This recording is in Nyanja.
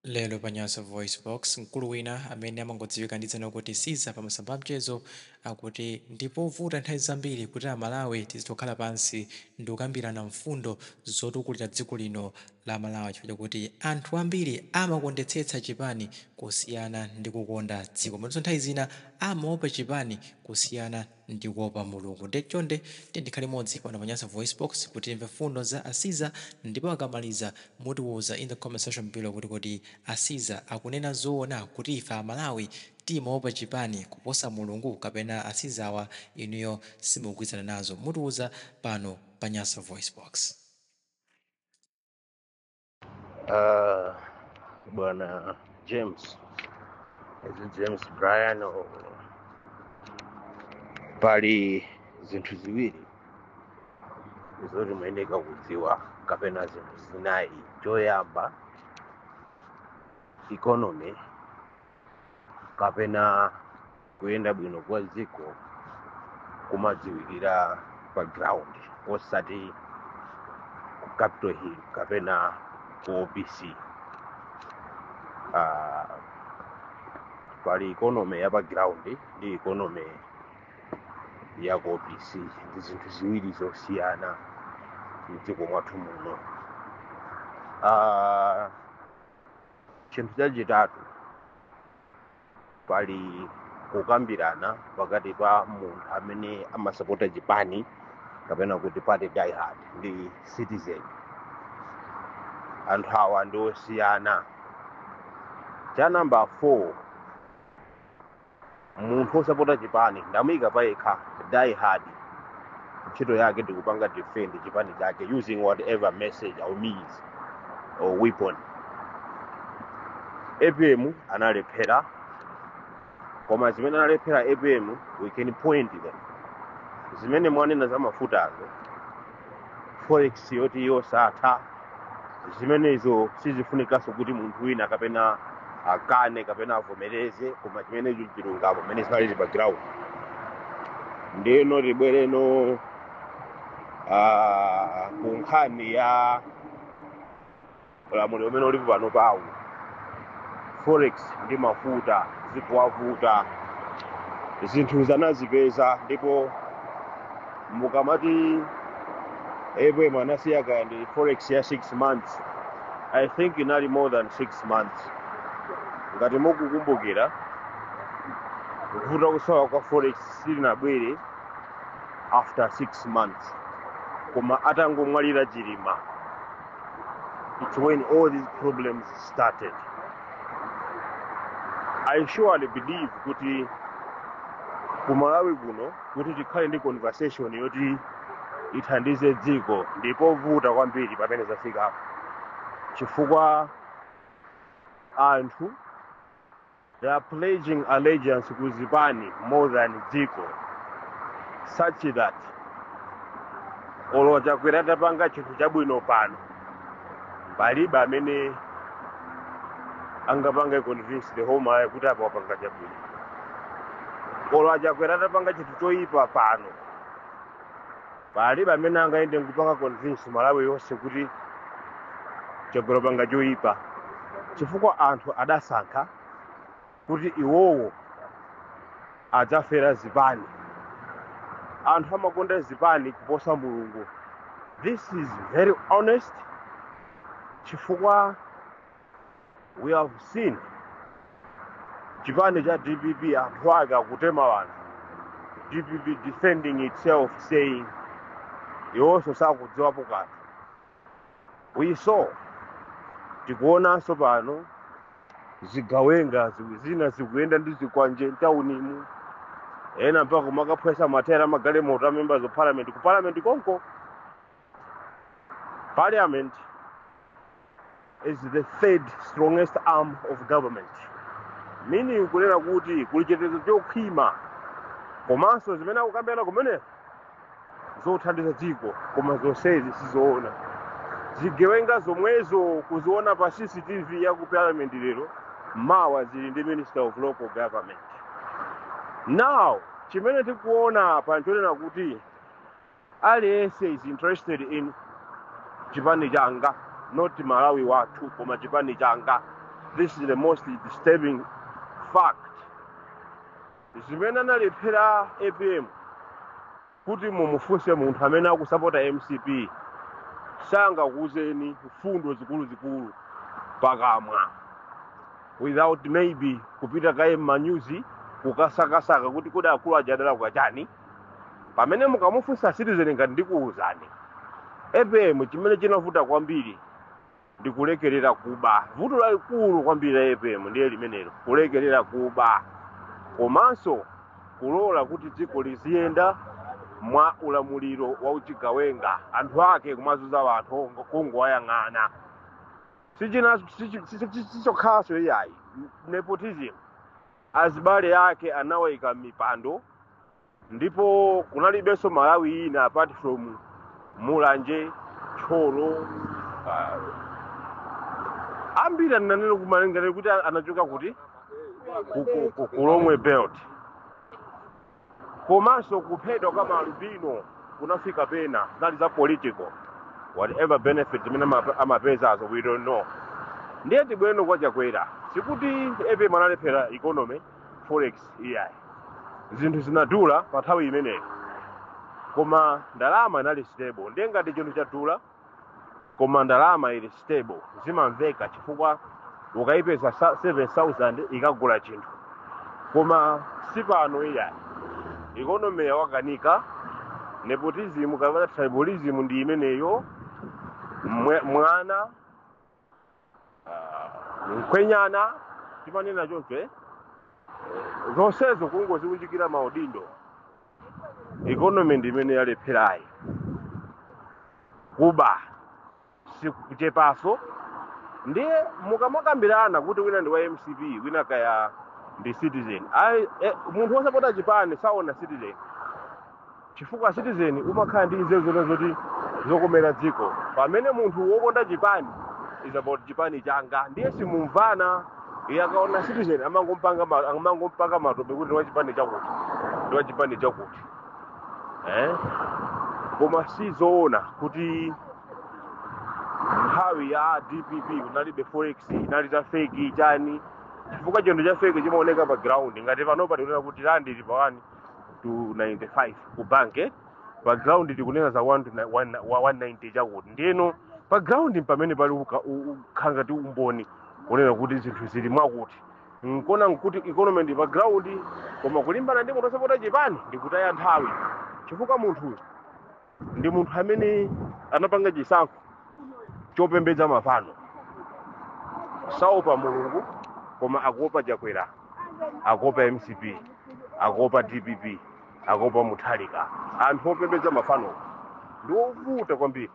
Lelo Panyasa Voice Box mkulu wina amene amangodziwika ndi dzina kuti Siza pamasamba mchezo akuti ndipovuta nthawi zambiri kuti Amalawi tizitokhala pansi ndi kukambirana mfundo zotukulira dziko lino la Malawi chifukwa chakuti anthu ambiri amakondetsetsa chipani kusiyana ndi kukonda dziko monso nthawi zina amaopa chipani kusiyana ndi kuopa Mulungu. Chonde tindikhale modzi pano Panyasa Voice Box kuti timve mfundo za Asiza ndipo akamaliza mutiwuza in the comment section below kuti Asiza akunena zoona kuti ife Amalawi timaopa chipani kuposa Mulungu kapena Asizawa inuyo simugwirizana nazo. Mutiwuza pano Panyasa Voice Box. Bwana James, is it James Brian pali zinthu ziwiri zoti muyeneka kudziwa kapena zinthu zinayi. Choyamba, economy kapena kuyenda bwino kwa dziko kumadziwikira pa ground osati ku Capitol Hill kapena ku OPC. Pali economy ya pa ground ndi economy ya ku OPC, ndi zinthu ziwiri zosiyana mdziko mwathu muno. Chinthu chachitatu, pali kukambirana pakati pa munthu amene amasapota chipani kapena kuti party diehard ndi citizen. Anthu awa ndi osiyana. Cha number 4, munthu osapota chipani ndamuyika payekha diehard, ntchito yake ndikupanga defend chipani chake using whatever message or means or weapon. APM analephera, koma zimene analephera APM we can point them. Zimene mwanena za mafutazo, forex yoti yosatha, zimenezo sizifunikanso kuti munthu wina kapena akane kapena avomereze, koma chimenecho chilungamo mmene zinali pa ground. Ndeno libwereno ku nkhani ya ulamuliro umene uli pano pawo, forex ndi mafuta zikuwavuta, zinthu zanazipeza, ndipo mukamati APM anasiya kaya ndi forex ya 6 months, I think inali more than 6 months. Ngati mukukumbukira, kuvuta kusowa kwa forex silinabwere after 6 months, koma atangomwalira Chilima, it's when all these problems started. I surely believe kuti kumalawi kuno kuti tikhale ndi conversation yoti ithandize dziko ndipo vuta kwambiri pamene zafika apo, chifukwa anthu they are pledging allegiance ku zipani more than dziko, such that olo chakwera tapanga chinthu chabwino pano palibe amene angapanga convince the whole Malawi kuti apa wapanga chabwino. Olo chakwera tapanga chinthu choyipa pano palibe amene angaende nkupanga convince Malawi yonse kuti chakwera panga choyipa, chifukwa anthu adasankha kuti iwowo adzafera zipani. Anthu amakonda zipani kuposa Mulungu. This is very honest, chifukwa we have seen chipani cha DPP anthu ake akutema wanthu, DPP defending itself saying iwonso sakudziwapo kanthu. We saw, tikuonanso pano zigawenga zina zikuyenda ndi zikwanje mtaunimu, ena mpaka kumakaphwesa matera magalimoto a members of parliament. Ku parliament konko, parliament is the third strongest arm of government, meaning kunena kuti kuli chitetezo chokhwima, komanso zimene akukambirana kumene zothandiza dziko, koma zonsezi sizoona. Zigawenga zomwezo kuziona pa CCTV ya ku parliament lero, mawa zili ndi minister of local government. Now chimene tikuona pa nchonena kuti aliyense is interested in chipani changa, not Malawi wathu koma chipani changa. this is the most disturbing fact. Zimene analephera APM kuti mumufunse munthu amene akusapota MCP sangakuuzeni mfundo zikulu pakamwa without maybe kupita kaye m'manyuzi kukasakasaka kuti kodi akulu ajadala kukachani. Pamene mukamufunsa Citizen ngati ndikuwuzani APM chimene chinavuta kwambiri ndi kulekerera kuba. Vuto lalikulu kwambiri la APM ndiye limenelo, kulekerera kuba komanso kulola kuti dziko liziyenda mwa ulamuliro wa uchigawenga, anthu ake kumazuza anthu kungowayang'ana. Sichokhaso iyayi nepotism, azibale ake anawayika mipando, ndipo kunalibenso Malawi ina apart from Mulanje, Cholo, ambiri ananena kumalengera kuti anachoka kuti kulomwe belt. Komanso kuphedwa kwa Malubino kunafika pena, that is a political, whatever benefit zimene amapezazo we don't know. Ndiye tibweno kwa chakwera sikuti APM analephera economy forex iyayi, zinthu zinadula pa nthawi imeneyo koma ndalama inali stable. Ndiye ngati chinthu chadula koma ndalama ili stable zimamveka chifukwa ukayipeza 7,000 ikagula chinthu. Koma sipano iyayi economy yawakanika, nepotism kapena tribalism ndi imeneyo, mwana mkwenyana timanena choncho zonsezo kungozikunjikira maudindo. Economy ndi imene yalepherayi kuba sikuchepaso. Ndiye mukamakambirana kuti wina ndi wa MCP wina kaya ndi Citizen, munthu wosapota chipani saona Citizen chifukwa Citizen umakhala ndi nzeru zona zoti zokomera dziko, pamene munthu wokonda chipani is about chipani changa. Ndiye simumvana yakaona Citizen amangompanga matope kuti wa chipani chakuti ndi wa chipani chakuti. Koma sizoona kuti nthawi ya DPP kunalibe forex, inali za fake chani, chifukwa chinthu cha fake chimaoneka pa ground. Ngati panopa tikunena kuti randi ili pa 1 to 95 ku bank, pa ground tikunena za 1 to 190 chakuti. Ndiyeno pa ground pamene pali ukhanga ti umboni kunena kuti zinthu zili mwakuti nkona nkuti economy ndi pa ground, koma kulimbana ndi munthu osapota chipani ndikutaya nthawi, chifukwa munthu ndi munthu amene anapanga chisankho chopembedza mafano, saopa Mulungu koma akuopa chakwera, akuopa MCP, akuopa DPP, akuopa Mutharika. Anthu opembedza mafano ndi ovuta kwambiri.